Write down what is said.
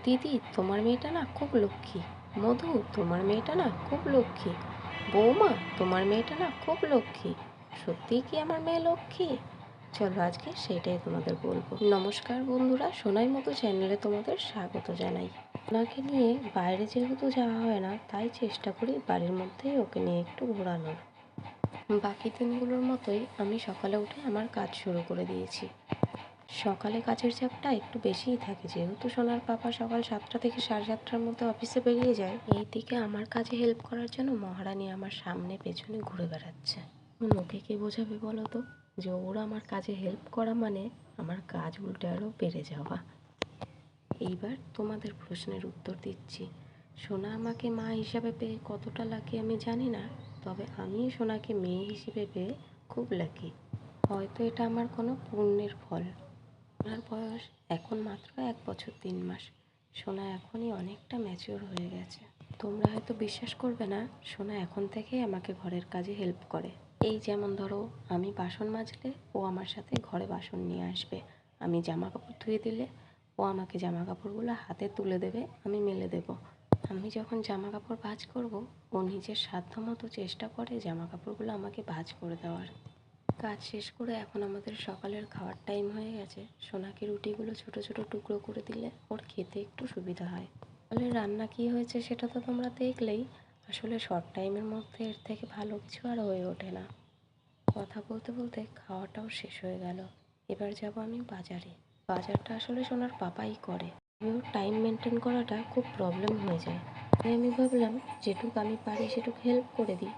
দিদি তোমার মেয়েটা না খুব লক্ষ্মী। মধু তোমার মেয়েটা না খুব লক্ষ্মী। বৌমা তোমার মেয়েটা না খুব লক্ষ্মী। সত্যিই কি আমার মেয়ে লক্ষ্মী? চলো আজকে সেটাই তোমাদের বলবো। নমস্কার বন্ধুরা, সোনাই মতো চ্যানেলে তোমাদের স্বাগত জানাই। ওনাকে নিয়ে বাইরে যেহেতু যাওয়া হয় না, তাই চেষ্টা করি বাড়ির মধ্যেই ওকে নিয়ে একটু ঘোরানোর। বাকি দিনগুলোর মতোই আমি সকালে উঠে আমার কাজ শুরু করে দিয়েছি। সকালে কাজের চাপটা একটু বেশিই থাকে, যেহেতু সোনার পাপা সকাল 7টা থেকে 7:30টার মধ্যে অফিসে বেরিয়ে যায়। এইদিকে আমার কাজে হেল্প করার জন্য মহারানী আমার সামনে পেছনে ঘুরে বেড়াচ্ছে। ওকে কে বোঝাবে বলো তো যে ওরা আমার কাজে হেল্প করা মানে আমার কাজ উল্টে আরও বেড়ে যাওয়া। এইবার তোমাদের প্রশ্নের উত্তর দিচ্ছি। সোনা আমাকে মা হিসাবে পেয়ে কতটা লাকি আমি জানি না, তবে আমি সোনাকে মেয়ে হিসেবে পেয়ে খুব লাকি। হয়তো এটা আমার কোনো পুণ্যের ফল। সোনার বয়স এখন মাত্র 1 বছর 3 মাস। সোনা এখনই অনেকটা ম্যাচিওর হয়ে গেছে। তোমরা হয়তো বিশ্বাস করবে না, সোনা এখন থেকেই আমাকে ঘরের কাজে হেল্প করে। এই যেমন ধরো, আমি বাসন মাজলে ও আমার সাথে ঘরে বাসন নিয়ে আসবে। আমি জামা কাপড় ধুয়ে দিলে ও আমাকে জামা কাপড়গুলো হাতে তুলে দেবে, আমি মেলে দেব। আমি যখন জামা কাপড় ভাঁজ করব, ও নিজের সাধ্যমতো চেষ্টা করে জামা কাপড়গুলো আমাকে ভাঁজ করে দেওয়ার। কাজ শেষ করে এখন আমাদের সকালের খাওয়ার টাইম হয়ে গেছে। সোনাকে রুটিগুলো ছোট ছোট টুকরো করে দিলে ওর খেতে একটু সুবিধা হয়। তাহলে রান্না কী হয়েছে সেটা তো তোমরা দেখলেই। আসলে শর্ট টাইমের মধ্যে এর থেকে ভালো কিছু আর হয়ে ওঠে না। কথা বলতে বলতে খাওয়াটাও শেষ হয়ে গেল। এবার যাব আমি বাজারে। বাজারটা আসলে সোনার পাপাই করে। ওর টাইম মেনটেন করাটা খুব প্রবলেম হয়ে যায়, তাই আমি ভাবলাম যেটুকু আমি পারি সেটুকু হেল্প করে দিই।